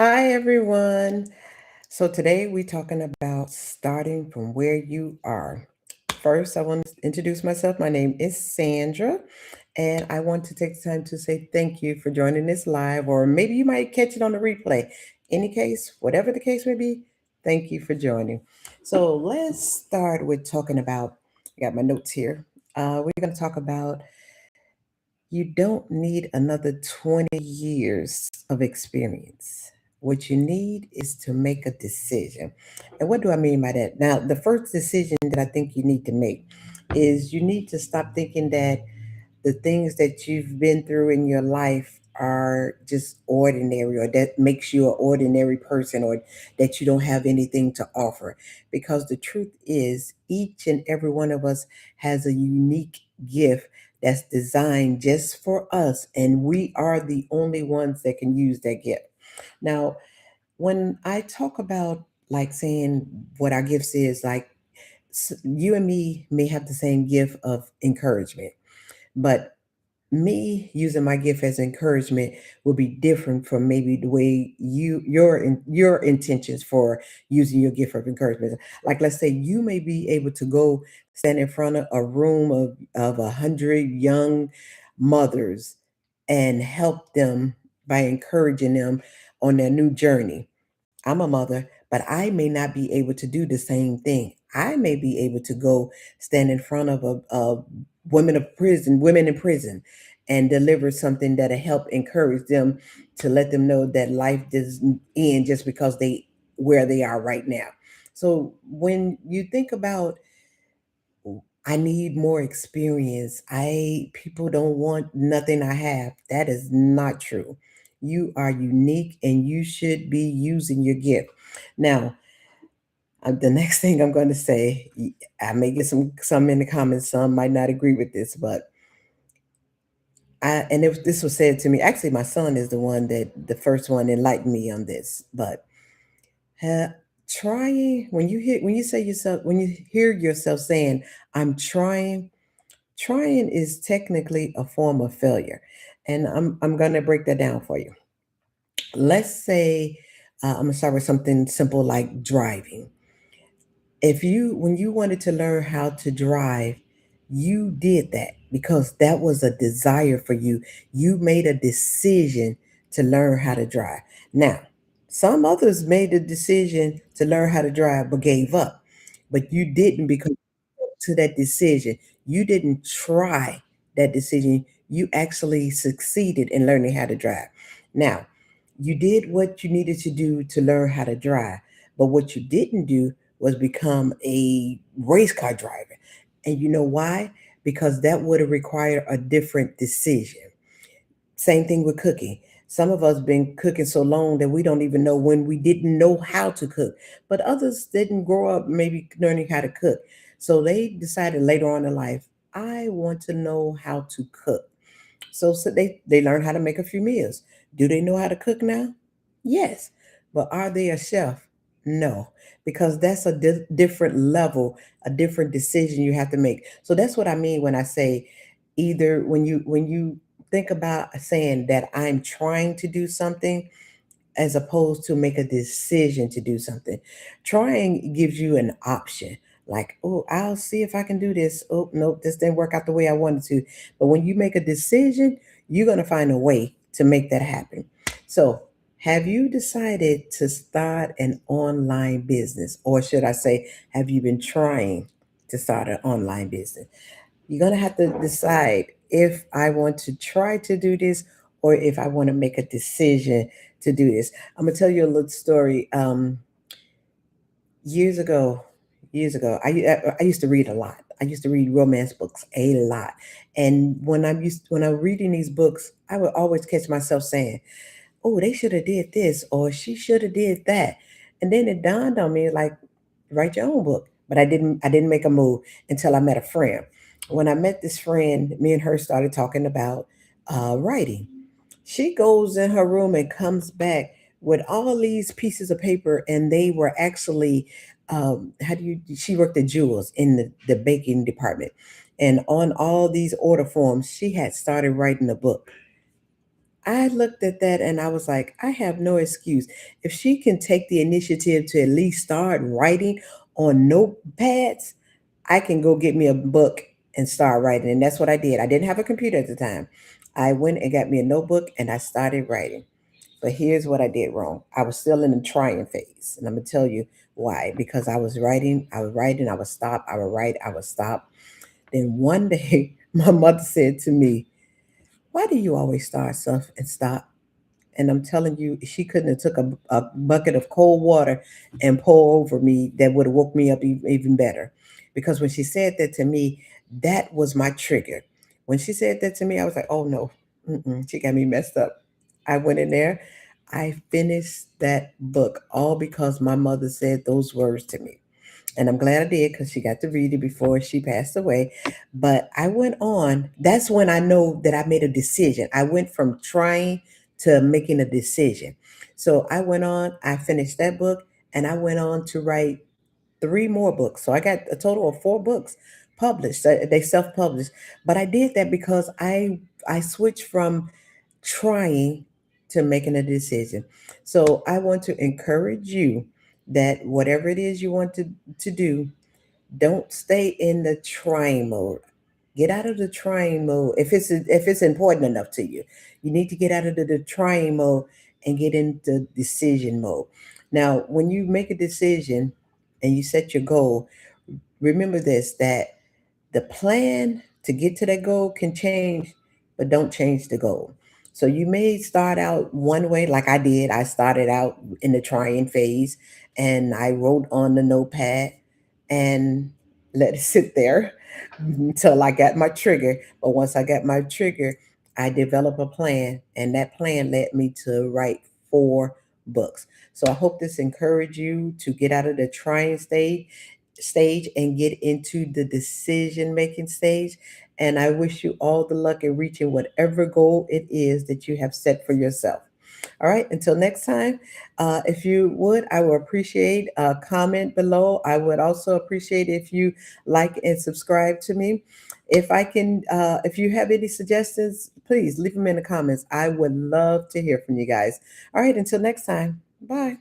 Hi, everyone. So, today we're talking about starting from where you are. First, I want to introduce myself. My name is Sandra, and I want to take the time to say thank you for joining this live, or maybe you might catch it on the replay. Any case, whatever the case may be, thank you for joining. So, let's start with talking about. I got my notes here. We're going to talk about you don't need another 20 years of experience. What you need is to make a decision. And what do I mean by that? Now, the first decision that I think you need to make is you need to stop thinking that the things that you've been through in your life are just ordinary, or that makes you an ordinary person, or that you don't have anything to offer. Because the truth is, each and every one of us has a unique gift that's designed just for us, and we are the only ones that can use that gift. Now, when I talk about like saying what our gifts is, like you and me may have the same gift of encouragement, but me using my gift as encouragement will be different from maybe the way your intentions for using your gift of encouragement. Like, let's say you may be able to go stand in front of a room of 100 young mothers and help them by encouraging them on their new journey. I'm a mother, but I may not be able to do the same thing. I may be able to go stand in front of a women in prison, and deliver something that'll help encourage them to let them know that life doesn't end just because they where they are right now. So when you think about I need more experience. I People don't want nothing I have. That is not true. You are unique and you should be using your gift. Now, the next thing I'm going to say, I may get some in the comments. Some might not agree with this, but this was said to me. Actually, my son is the one that the first one enlightened me on this. But uh, trying when you hear yourself saying, "I'm trying." Trying is technically a form of failure. And I'm going to break that down for you. Let's say I'm going to start with something simple like driving. When you wanted to learn how to drive, you did that because that was a desire for you. You made a decision to learn how to drive. Now, some others made the decision to learn how to drive but gave up. But you didn't, because to that decision. You didn't try that decision. You actually succeeded in learning how to drive. Now, you did what you needed to do to learn how to drive, but what you didn't do was become a race car driver. And you know why? Because that would have required a different decision. Same thing with cooking. Some of us been cooking so long that we don't even know when we didn't know how to cook. But others didn't grow up maybe learning how to cook. So they decided later on in life, I want to know how to cook. So they learn how to make a few meals. Do they know how to cook now? Yes. But are they a chef? No, because that's a different level, a different decision you have to make. So that's what I mean when I say, either when you think about saying that I'm trying to do something, as opposed to make a decision to do something. Trying gives you an option. Like, oh, I'll see if I can do this. Oh, nope, this didn't work out the way I wanted to. But when you make a decision, you're going to find a way to make that happen. So, have you decided to start an online business? Or should I say, have you been trying to start an online business? You're going to have to decide if I want to try to do this or if I want to make a decision to do this. I'm going to tell you a little story. Years ago, I used to read a lot. I used to read romance books a lot. And when I'm reading these books, I would always catch myself saying, "Oh, they should have did this," or "She should have did that." And then it dawned on me, like, write your own book. But I didn't make a move until I met a friend. When I met this friend, me and her started talking about writing. She goes in her room and comes back with all these pieces of paper, and they were actually, how do you? She worked at Jewels in the baking department, and on all these order forms, she had started writing a book. I looked at that and I was like, I have no excuse. If she can take the initiative to at least start writing on notepads, I can go get me a book and start writing. And that's what I did. I didn't have a computer at the time. I went and got me a notebook and I started writing. But here's what I did wrong. I was still in the trying phase. And I'm going to tell you why. Because I was writing, I would stop, I would write, I would stop. Then one day, my mother said to me, why do you always start stuff and stop? And I'm telling you, she couldn't have took a bucket of cold water and pour over me that would have woke me up even better. Because when she said that to me, that was my trigger. When she said that to me, I was like, oh no, she got me messed up. I went in there, I finished that book all because my mother said those words to me. And I'm glad I did because she got to read it before she passed away. But I went on. That's when I know that I made a decision. I went from trying to making a decision. So I went on, I finished that book, and I went on to write three more books. So I got a total of four books published. They self-published. But I did that because I switched from trying to making a decision. So I want to encourage you that whatever it is you want to do, don't stay in the trying mode. Get out of the trying mode. If it's important enough to you, you need to get out of the trying mode and get into decision mode. Now, when you make a decision and you set your goal, remember this, that the plan to get to that goal can change, but don't change the goal. So you may start out one way, like I did. I started out in the trying phase and I wrote on the notepad and let it sit there until I got my trigger. But once I got my trigger, I developed a plan, and that plan led me to write four books. So I hope this encouraged you to get out of the trying stage and get into the decision making stage. And I wish you all the luck in reaching whatever goal it is that you have set for yourself. All right, until next time, if you would, I would appreciate a comment below. I would also appreciate if you like and subscribe to me. If you have any suggestions, please leave them in the comments. I would love to hear from you guys. All right, until next time, bye.